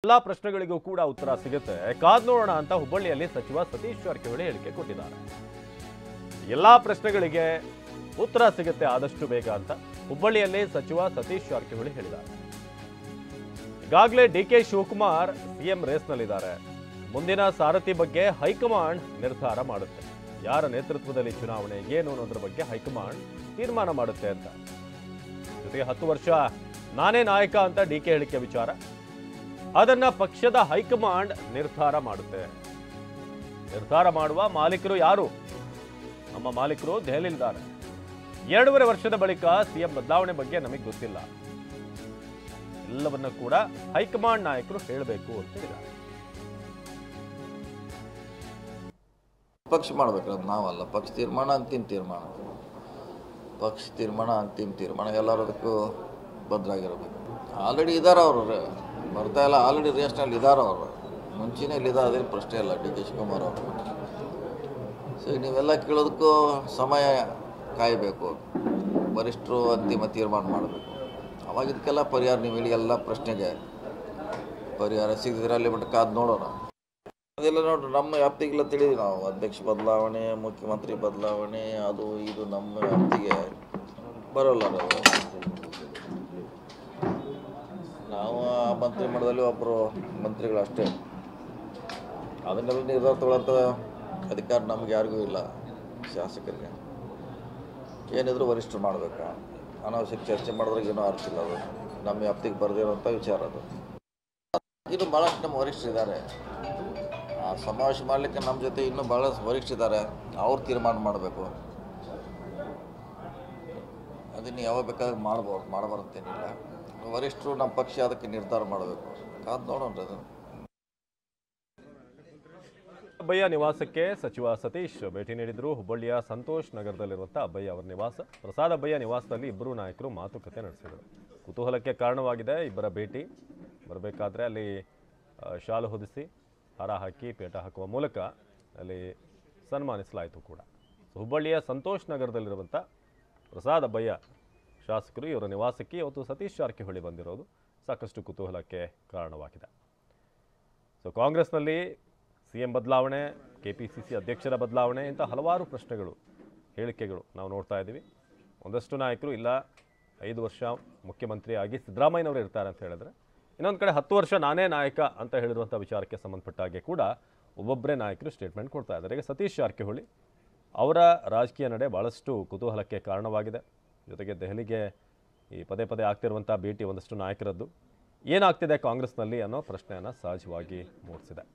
ಎಲ್ಲಾ ಪ್ರಶ್ನೆಗಳಿಗೂ ಕೂಡ ಉತ್ತರ ಸಿಗುತ್ತೆ, ಕಾದ್ ನೋಡೋಣ ಅಂತ ಹುಬ್ಬಳ್ಳಿಯಲ್ಲಿ ಸಚಿವ ಸತೀಶ್ ಜಾರಕಿಹೊಳಿ ಹೇಳಿಕೆ ಕೊಟ್ಟಿದ್ದಾರೆ. ಎಲ್ಲಾ ಪ್ರಶ್ನೆಗಳಿಗೆ ಉತ್ತರ ಸಿಗುತ್ತೆ ಆದಷ್ಟು ಬೇಗ ಅಂತ ಹುಬ್ಬಳ್ಳಿಯಲ್ಲಿ ಸಚಿವ ಸತೀಶ್ ಜಾರಕಿಹೊಳಿ ಹೇಳಿದ್ದಾರೆ. ಈಗಾಗಲೇ ಡಿಕೆ ಶಿವಕುಮಾರ್ ಸಿಎಂ ರೇಸ್ನಲ್ಲಿದ್ದಾರೆ. ಮುಂದಿನ ಸಾರಥಿ ಬಗ್ಗೆ ಹೈಕಮಾಂಡ್ ನಿರ್ಧಾರ ಮಾಡುತ್ತೆ. ಯಾರ ನೇತೃತ್ವದಲ್ಲಿ ಚುನಾವಣೆ ಏನು ಅನ್ನೋದ್ರ ಬಗ್ಗೆ ಹೈಕಮಾಂಡ್ ತೀರ್ಮಾನ ಮಾಡುತ್ತೆ ಅಂತ. ಜೊತೆಗೆ 10 ವರ್ಷ ನಾನೇ ನಾಯಕ ಅಂತ ಡಿಕೆ ಹೇಳಿಕೆ ವಿಚಾರ, ಅದನ್ನ ಪಕ್ಷದ ಹೈಕಮಾಂಡ್ ನಿರ್ಧಾರ ಮಾಡುತ್ತೆ. ನಿರ್ಧಾರ ಮಾಡುವ ಮಾಲೀಕರು ಯಾರು? ನಮ್ಮ ಮಾಲೀಕರು ದೆಹಲಿಯಲ್ಲಿದ್ದಾರೆ. 2.5 ವರ್ಷದ ಬಳಿಕ ಸಿಎಂ ಬದಲಾವಣೆ ಬಗ್ಗೆ ನಮಗೆ ಗೊತ್ತಿಲ್ಲ. ಎಲ್ಲವನ್ನ ಕೂಡ ಹೈಕಮಾಂಡ್ ನಾಯಕರು ಹೇಳಬೇಕು ಅಂತ ಹೇಳಿದ್ದಾರೆ. ಪಕ್ಷ ಮಾಡಬೇಕು, ಅದು ನಾವಲ್ಲ. ಪಕ್ಷ ತೀರ್ಮಾನ ಅಂತಿಮ ತೀರ್ಮಾನ. ಪಕ್ಷ ತೀರ್ಮಾನ ಅಂತಿಮ ತೀರ್ಮಾನ. ಎಲ್ಲರೂ ಅದಕ್ಕೂ ಬದ್ಧರಾಗಿರಬೇಕು. ಆಲ್ರೆಡಿ ಇದ್ದಾರೆ ಅವರು, ಬರ್ತಾ ಇಲ್ಲ. ಆಲ್ರೆಡಿ ರೇಸ್ನಲ್ಲಿ ಇದ್ದಾರೆ ಅವರು. ಮುಂಚೆನೇ ಇಲ್ಲಿದ್ದಾರೆ, ಅದೇನು ಪ್ರಶ್ನೆ ಇಲ್ಲ. ಡಿ ಕೆ ಶಿವಕುಮಾರ್ ಅವರು. ಸೊ ನೀವೆಲ್ಲ ಕೇಳೋದಕ್ಕೂ ಸಮಯ ಕಾಯಬೇಕು. ವರಿಷ್ಠರು ಅಂತಿಮ ತೀರ್ಮಾನ ಮಾಡಬೇಕು. ಅವಾಗ ಇದಕ್ಕೆಲ್ಲ ಪರಿಹಾರ, ನೀವು ಹೇಳಿ ಎಲ್ಲ ಪ್ರಶ್ನೆಗೆ ಪರಿಹಾರ ಸಿಗದಿದ್ರೆ ಅಲ್ಲಿ ಮಟ್ಟ ಕಾದು ನೋಡೋಣ. ಅದೆಲ್ಲ ನೋಡ್ರಿ, ನಮ್ಮ ವ್ಯಾಪ್ತಿಗೆಲ್ಲ ತಿಳಿದ್ವಿ ನಾವು. ಅಧ್ಯಕ್ಷ ಬದಲಾವಣೆ, ಮುಖ್ಯಮಂತ್ರಿ ಬದಲಾವಣೆ, ಅದು ಇದು ನಮ್ಮ ವ್ಯಾಪ್ತಿಗೆ ಬರೋಲ್ಲ. ನಾವು ಆ ಮಂತ್ರಿಮಂಡಲದಲ್ಲಿ ಒಬ್ಬರು ಮಂತ್ರಿಗಳು ಅಷ್ಟೇ. ಅದನ್ನೆಲ್ಲ ನಿರ್ಧಾರ ತಗೊಳ್ಳೋಂಥ ಅಧಿಕಾರ ನಮ್ಗೆ ಯಾರಿಗೂ ಇಲ್ಲ. ಶಾಸಕರಿಗೆ ಏನಿದ್ರು ವರಿಷ್ಠರು ಮಾಡಬೇಕು. ಅನಾವಶ್ಯಕ ಚರ್ಚೆ ಮಾಡಿದ್ರೆ ಏನೋ ಅರ್ಥ ಇಲ್ಲ. ಅದು ನಮ್ಮ ವ್ಯಾಪ್ತಿಗೆ ಬರೆದಿರೋಂಥ ವಿಚಾರ. ಅದು ಇನ್ನು ಭಾಳಷ್ಟು ನಮ್ಮ ವರಿಷ್ಠರಿದ್ದಾರೆ. ಆ ಸಮಾವೇಶ ಮಾಡಲಿಕ್ಕೆ ನಮ್ಮ ಜೊತೆ ಇನ್ನೂ ಭಾಳ ವರಿಷ್ಠರಿದ್ದಾರೆ. ಅವ್ರು ತೀರ್ಮಾನ ಮಾಡಬೇಕು. ಅದನ್ನು ಯಾವಾಗ ಬೇಕಾದ್ರೆ ಮಾಡಬಾರಂತೇನಿಲ್ಲ. ವರಿಷ್ಠರು ನಮ್ಮ ಪಕ್ಷ ಅದಕ್ಕೆ ನಿರ್ಧಾರ ಮಾಡಬೇಕು. ಕಾದು ನೋಡೋಣ. ಅದನ್ನು ಅಬ್ಬಯ್ಯ ನಿವಾಸಕ್ಕೆ ಸಚಿವ ಸತೀಶ್ ಭೇಟಿ ನೀಡಿದ್ರು. ಹುಬ್ಬಳ್ಳಿಯ ಸಂತೋಷ್ ನಗರದಲ್ಲಿರುವಂಥ ಅಬ್ಬಯ್ಯ ಅವರ ನಿವಾಸ. ಪ್ರಸಾದ್ ಅಬ್ಬಯ್ಯ ನಿವಾಸದಲ್ಲಿ ಇಬ್ಬರು ನಾಯಕರು ಮಾತುಕತೆ ನಡೆಸಿದರು. ಕುತೂಹಲಕ್ಕೆ ಕಾರಣವಾಗಿದೆ ಇಬ್ಬರ ಭೇಟಿ. ಬರಬೇಕಾದ್ರೆ ಅಲ್ಲಿ ಶಾಲು ಹೊದಿಸಿ ಹಾರ ಹಾಕಿ ಪೇಟ ಹಾಕುವ ಮೂಲಕ ಅಲ್ಲಿ ಸನ್ಮಾನಿಸಲಾಯಿತು ಕೂಡ. ಹುಬ್ಬಳ್ಳಿಯ ಸಂತೋಷ್ ನಗರದಲ್ಲಿರುವಂಥ ಪ್ರಸಾದ್ ಅಬ್ಬಯ್ಯ ಶಾಸಕರು ಇವರ ನಿವಾಸಕ್ಕೆ ಇವತ್ತು ಸತೀಶ್ ಜಾರಕಿಹೊಳಿ ಬಂದಿರೋದು ಸಾಕಷ್ಟು ಕುತೂಹಲಕ್ಕೆ ಕಾರಣವಾಗಿದೆ. ಸೊ ಕಾಂಗ್ರೆಸ್ನಲ್ಲಿ ಸಿಎಂ ಬದಲಾವಣೆ, ಕೆಪಿಸಿಸಿ ಅಧ್ಯಕ್ಷರ ಬದಲಾವಣೆ ಇಂಥ ಹಲವಾರು ಪ್ರಶ್ನೆಗಳು, ಹೇಳಿಕೆಗಳು ನಾವು ನೋಡ್ತಾ ಇದ್ದೀವಿ. ಒಂದಷ್ಟು ನಾಯಕರು ಇಲ್ಲ 5 ವರ್ಷ ಮುಖ್ಯಮಂತ್ರಿ ಆಗಿ ಸಿದ್ದರಾಮಯ್ಯನವರು ಇರ್ತಾರೆ ಅಂತ ಹೇಳಿದ್ರೆ, ಇನ್ನೊಂದು ಕಡೆ 10 ವರ್ಷ ನಾನೇ ನಾಯಕ ಅಂತ ಹೇಳಿರುವಂಥ ವಿಚಾರಕ್ಕೆ ಸಂಬಂಧಪಟ್ಟ ಹಾಗೆ ಕೂಡ ಒಬ್ಬೊಬ್ಬರೇ ನಾಯಕರು ಸ್ಟೇಟ್ಮೆಂಟ್ ಕೊಡ್ತಾ ಇದ್ದಾರೆ. ಈಗ ಸತೀಶ್ ಜಾರಕಿಹೊಳಿ ಅವರ ರಾಜಕೀಯ ನಡೆ ಭಾಳಷ್ಟು ಕುತೂಹಲಕ್ಕೆ ಕಾರಣವಾಗಿದೆ. ಜೊತೆಗೆ ದೆಹಲಿಗೆ ಈ ಪದೇ ಪದೇ ಆಗ್ತಿರುವಂಥ ಭೇಟಿ ಒಂದಷ್ಟು ನಾಯಕರದ್ದು ಏನಾಗ್ತಿದೆ ಕಾಂಗ್ರೆಸ್ನಲ್ಲಿ ಅನ್ನೋ ಪ್ರಶ್ನೆಯನ್ನು ಸಹಜವಾಗಿ ಮೂಡಿಸಿದೆ.